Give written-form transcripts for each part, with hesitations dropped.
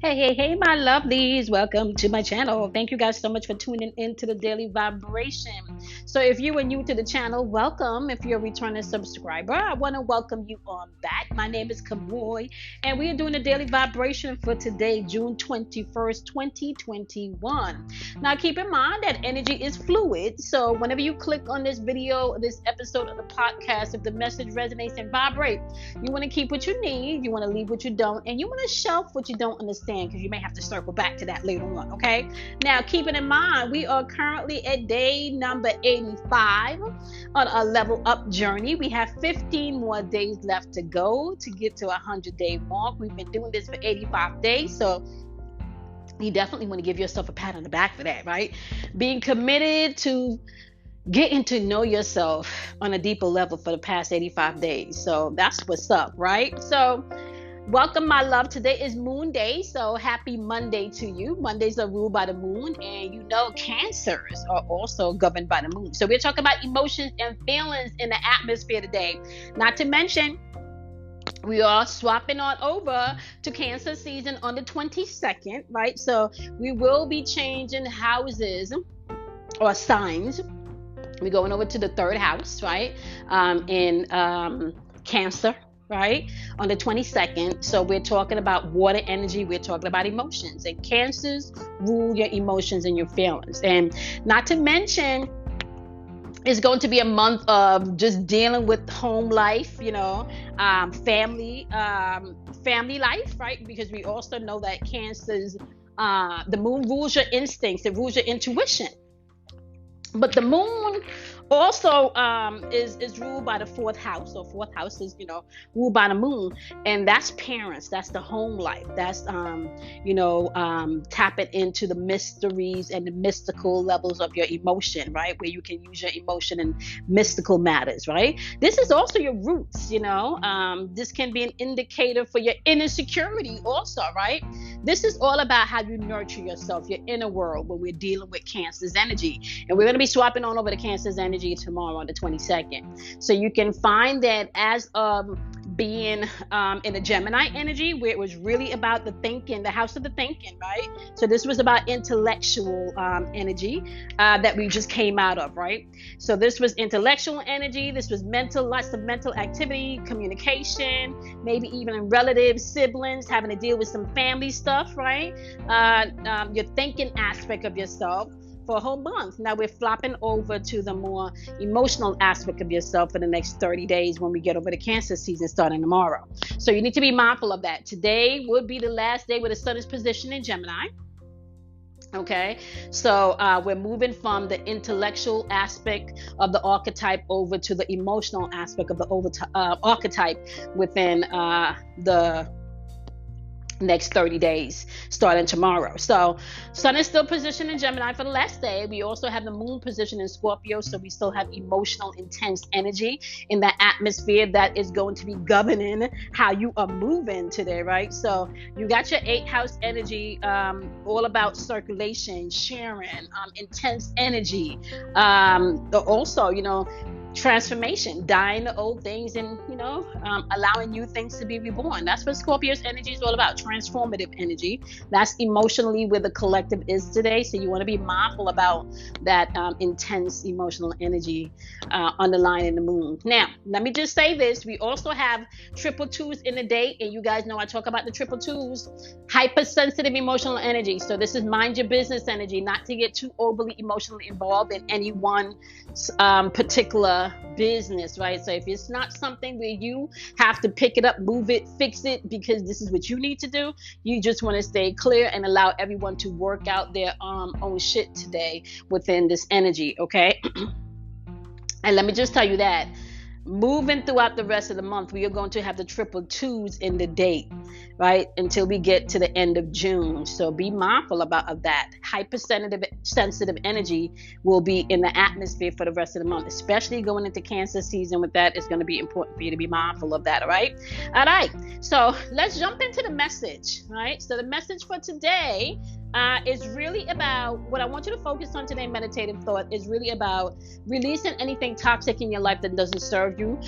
Hey, my lovelies. Welcome to my channel. Thank you guys so much for tuning in to the Daily Vibration. So, if you are new to the channel, welcome. If you're a returning subscriber, I want to welcome you on back. My name is Kamoy, and we are doing the Daily Vibration for today, June 21st, 2021. Now, keep in mind that energy is fluid. So, whenever you click on this video, this episode of the podcast, if the message resonates and vibrates, you want to keep what you need, you want to leave what you don't, and you want to shelf what you don't understand because you may have to circle back to that later on, okay? Now, keeping in mind, we are currently at day number 85 on a level up journey. We have 15 more days left to go to get to a 100-day mark. We've been doing this for 85 days, so you definitely want to give yourself a pat on the back for that, right? Being committed to getting to know yourself on a deeper level for the past 85 days. So that's what's up, right? So welcome, my love. Today is Moon Day, so happy Monday to you. Mondays are ruled by the moon, and you know Cancers are also governed by the moon. So we're talking about emotions and feelings in the atmosphere today. Not to mention, we are swapping on over to Cancer season on the 22nd, right? So we will be changing houses or signs. We're going over to the third house, right? In Cancer, right? On the 22nd. So we're talking about water energy. We're talking about emotions. And Cancers rule your emotions and your feelings. And not to mention, it's going to be a month of just dealing with home life, family life, right? Because we also know that Cancers, the moon rules your instincts. It rules your intuition. But the moon also is ruled by the fourth house. So fourth house is ruled by the moon, and that's parents. That's the home life. That's tapping into the mysteries and the mystical levels of your emotion, right? Where you can use your emotion in mystical matters, right? This is also your roots. This can be an indicator for your inner security also, right? This is all about how you nurture yourself, your inner world, when we're dealing with Cancer's energy. And we're going to be swapping on over to Cancer's energy tomorrow on the 22nd. So you can find that as of being in the Gemini energy, where it was really about the thinking, the house of the thinking, right? So this was about intellectual energy that we just came out of, right? So this was intellectual energy. This was mental, lots of mental activity, communication, maybe even relatives, siblings, having to deal with some family stuff, right? Your thinking aspect of yourself for a whole month. Now we're flopping over to the more emotional aspect of yourself for the next 30 days when we get over the Cancer season starting tomorrow. So you need to be mindful of that. Today would be the last day where the sun is positioned in Gemini. Okay, so we're moving from the intellectual aspect of the archetype over to the emotional aspect of the archetype within the next 30 days starting tomorrow. So sun is still positioned in Gemini for the last day. We also have the moon position in Scorpio, so we still have emotional intense energy in that atmosphere that is going to be governing how you are moving today, right? So you got your 8th house energy, all about circulation, sharing, intense energy, also transformation, dying to old things and allowing new things to be reborn. That's what Scorpio's energy is all about, transformative energy. That's emotionally where the collective is today. So you want to be mindful about that intense emotional energy underlying the moon. Now, let me just say this. We also have triple twos in the day, and you guys know I talk about the triple twos. Hypersensitive emotional energy. So this is mind your business energy, not to get too overly emotionally involved in any one particular business, right? So if it's not something where you have to pick it up, move it, fix it because this is what you need to do, you just want to stay clear and allow everyone to work out their own shit today within this energy, okay? And let me just tell you that moving throughout the rest of the month, we are going to have the triple twos in the date, right? Until we get to the end of June. So be mindful of that. Hypersensitive energy will be in the atmosphere for the rest of the month, especially going into Cancer season. With that, it's going to be important for you to be mindful of that, all right? All right. So let's jump into the message, right? So the message for today is really about what I want you to focus on today. Meditative thought is really about releasing anything toxic in your life that doesn't serve you,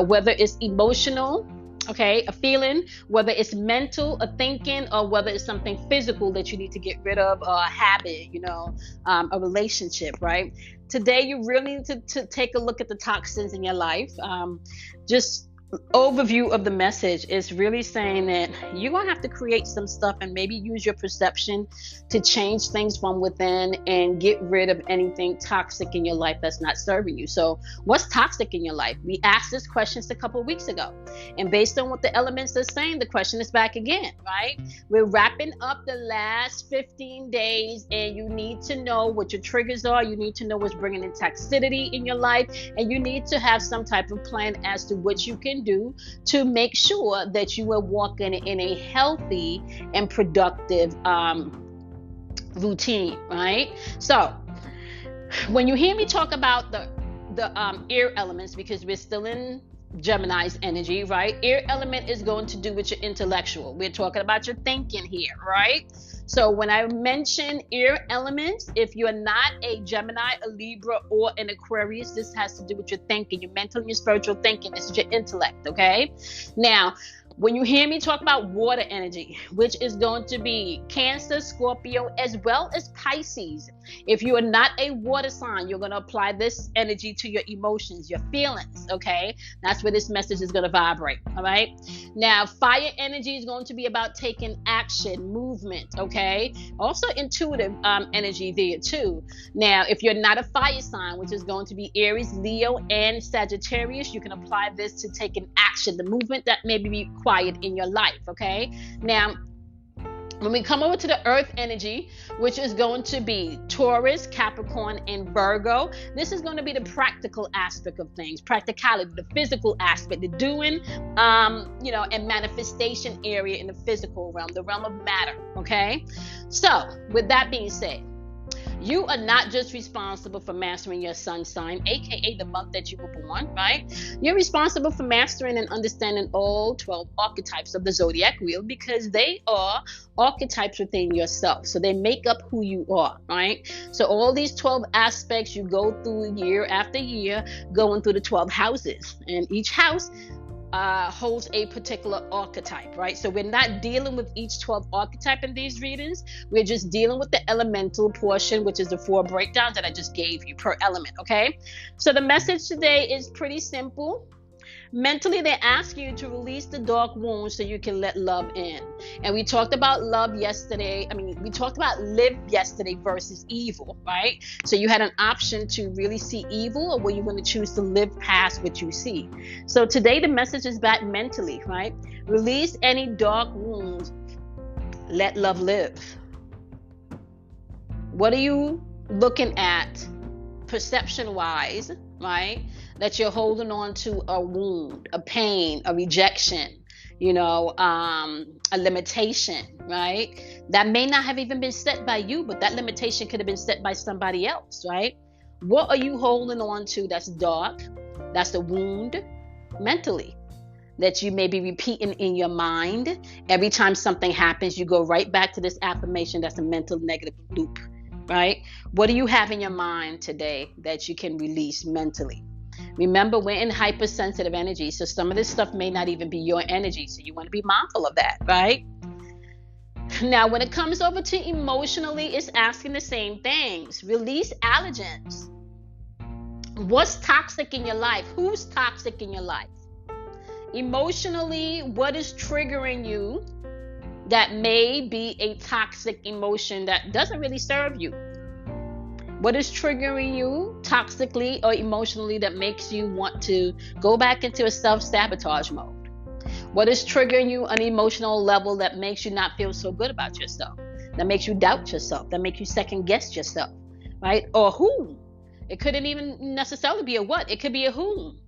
whether it's emotional, Okay, a feeling, whether it's mental, a thinking, or whether it's something physical that you need to get rid of, or a habit, a relationship, right? Today, you really need to take a look at the toxins in your life. Just overview of the message is really saying that you're going to have to create some stuff and maybe use your perception to change things from within and get rid of anything toxic in your life that's not serving you. So what's toxic in your life? We asked this question a couple of weeks ago, and based on what the elements are saying, the question is back again, right? We're wrapping up the last 15 days, and you need to know what your triggers are. You need to know what's bringing in toxicity in your life, and you need to have some type of plan as to what you can do to make sure that you are walking in a healthy and productive routine, right? So when you hear me talk about the air elements, because we're still in Gemini's energy, right? Air element is going to do with your intellectual. We're talking about your thinking here, right? So when I mention air elements, if you're not a Gemini, a Libra, or an Aquarius, this has to do with your thinking, your mental and your spiritual thinking. This is your intellect, okay? Now, when you hear me talk about water energy, which is going to be Cancer, Scorpio, as well as Pisces. If you are not a water sign, you're going to apply this energy to your emotions, your feelings, okay? That's where this message is going to vibrate, all right? Now, fire energy is going to be about taking action, movement, okay? Also intuitive energy there too. Now, if you're not a fire sign, which is going to be Aries, Leo, and Sagittarius, you can apply this to taking action, the movement that may be required in your life, okay? Now, when we come over to the earth energy, which is going to be Taurus, Capricorn, and Virgo, this is going to be the practical aspect of things, practicality, the physical aspect, the doing, and manifestation area in the physical realm, the realm of matter, okay? So, with that being said, you are not just responsible for mastering your sun sign, aka the month that you were born, right? You're responsible for mastering and understanding all 12 archetypes of the zodiac wheel, because they are archetypes within yourself. So they make up who you are, right? So all these 12 aspects you go through year after year, going through the 12 houses, and each house holds a particular archetype, right? So we're not dealing with each 12 archetype in these readings. We're just dealing with the elemental portion, which is the 4 breakdowns that I just gave you per element, okay? So the message today is pretty simple. Mentally, they ask you to release the dark wounds so you can let love in. And we talked about love yesterday. We talked about live yesterday versus evil, right? So you had an option to really see evil, or were you going to choose to live past what you see? So today, the message is back mentally, right? Release any dark wounds. Let love live. What are you looking at perception-wise, right? That you're holding on to a wound, a pain, a rejection, a limitation, right? That may not have even been set by you, but that limitation could have been set by somebody else, right? What are you holding on to that's dark? That's a wound mentally that you may be repeating in your mind. Every time something happens, you go right back to this affirmation. That's a mental negative loop, right? What do you have in your mind today that you can release mentally? Remember, we're in hypersensitive energy, so some of this stuff may not even be your energy, so you want to be mindful of that, right? Now, when it comes over to emotionally, it's asking the same things. Release allergens. What's toxic in your life? Who's toxic in your life? Emotionally, what is triggering you that may be a toxic emotion that doesn't really serve you? What is triggering you toxically or emotionally that makes you want to go back into a self-sabotage mode? What is triggering you on an emotional level that makes you not feel so good about yourself? That makes you doubt yourself? That makes you second-guess yourself, right? Or whom? It couldn't even necessarily be a what. It could be a whom,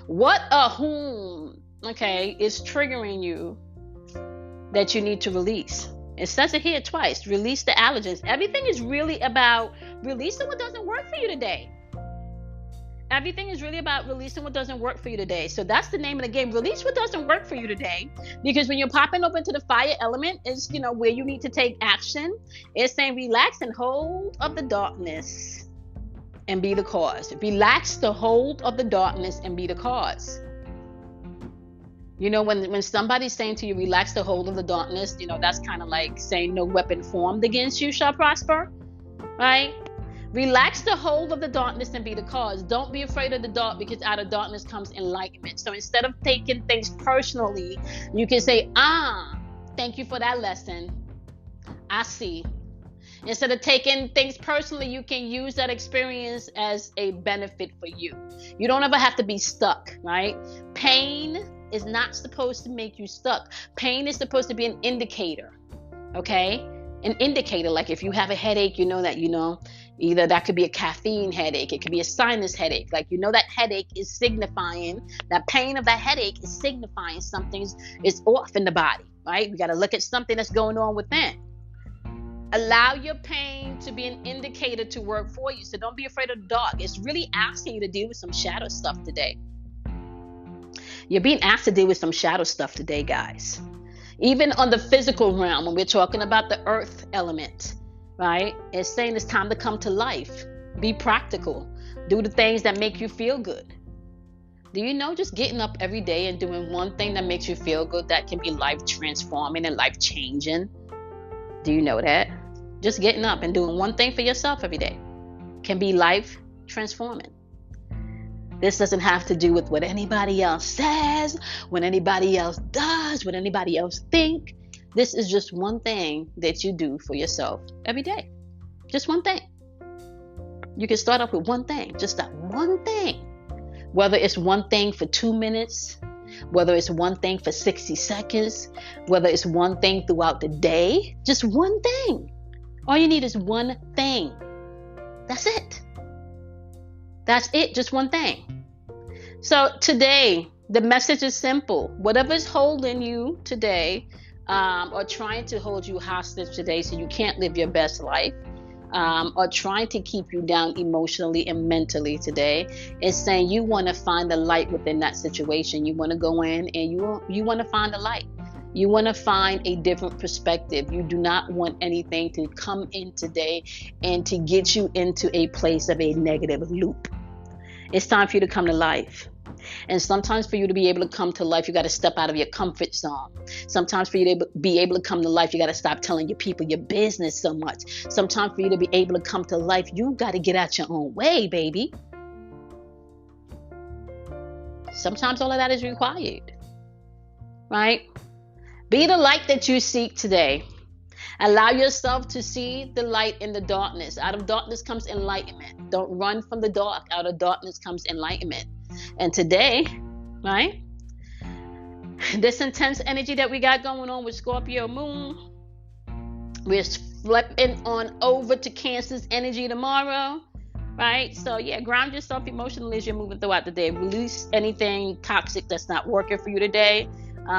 What or whom, okay, is triggering you that you need to release? It says it here twice. Release the allergens. Everything is really about releasing what doesn't work for you today. Everything is really about releasing what doesn't work for you today. So that's the name of the game. Release what doesn't work for you today. Because when you're popping up into the fire element, is where you need to take action. It's saying relax and hold of the darkness and be the cause. Relax the hold of the darkness and be the cause. You know, when somebody's saying to you, relax the hold of the darkness, you know, that's kind of like saying no weapon formed against you shall prosper, right? Relax the hold of the darkness and be the cause. Don't be afraid of the dark, because out of darkness comes enlightenment. So instead of taking things personally, you can say, thank you for that lesson. I see. Instead of taking things personally, you can use that experience as a benefit for you. You don't ever have to be stuck, right? Pain is not supposed to make you stuck. Pain is supposed to be an indicator, okay? An indicator, like if you have a headache, you know that, either that could be a caffeine headache, it could be a sinus headache. Like, that headache is signifying, that pain of that headache is signifying something is off in the body, right? We got to look at something that's going on within. Allow your pain to be an indicator to work for you. So don't be afraid of the dark. It's really asking you to deal with some shadow stuff today. You're being asked to deal with some shadow stuff today, guys. Even on the physical realm, when we're talking about the earth element, right? It's saying it's time to come to life. Be practical. Do the things that make you feel good. Do you know just getting up every day and doing one thing that makes you feel good, that can be life transforming and life changing? Do you know that? Just getting up and doing one thing for yourself every day can be life transforming. This doesn't have to do with what anybody else says, what anybody else does, what anybody else think. This is just one thing that you do for yourself every day. Just one thing. You can start off with one thing. Just that one thing. Whether it's one thing for 2 minutes, whether it's one thing for 60 seconds, whether it's one thing throughout the day, just one thing. All you need is one thing. That's it. That's it, just one thing. So today, the message is simple. Whatever is holding you today, or trying to hold you hostage today so you can't live your best life, or trying to keep you down emotionally and mentally today, is saying you want to find the light within that situation. You want to go in and you want to find the light. You want to find a different perspective. You do not want anything to come in today and to get you into a place of a negative loop. It's time for you to come to life. And sometimes for you to be able to come to life, you got to step out of your comfort zone. Sometimes for you to be able to come to life, you got to stop telling your people your business so much. Sometimes for you to be able to come to life, you got to get out your own way, baby. Sometimes all of that is required, right? Be the light that you seek today. Allow yourself to see the light in the darkness. Out of darkness comes enlightenment. Don't run from the dark. Out of darkness comes enlightenment. And today, right, this intense energy that we got going on with Scorpio moon, we're flipping on over to Cancer's energy tomorrow, right? So yeah, ground yourself emotionally as you're moving throughout the day. Release anything toxic that's not working for you today.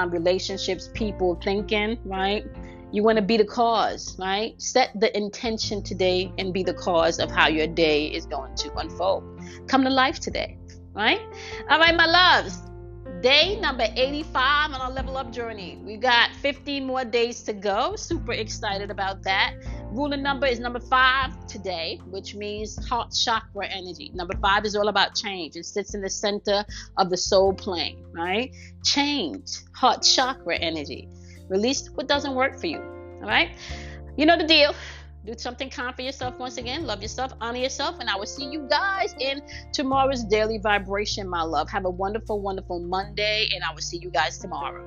Relationships, people, thinking, right? You want to be the cause, right? Set the intention today and be the cause of how your day is going to unfold. Come to life today, right? All right, my loves. Day number 85 on our level up journey. We got 15 more days to go. Super excited about that. Ruler number is number 5 today, which means heart chakra energy. Number 5 is all about change. It sits in the center of the soul plane, right? Change, heart chakra energy. Release what doesn't work for you, all right? You know the deal. Do something kind for yourself once again. Love yourself, honor yourself, and I will see you guys in tomorrow's daily vibration, my love. Have a wonderful, wonderful Monday, and I will see you guys tomorrow.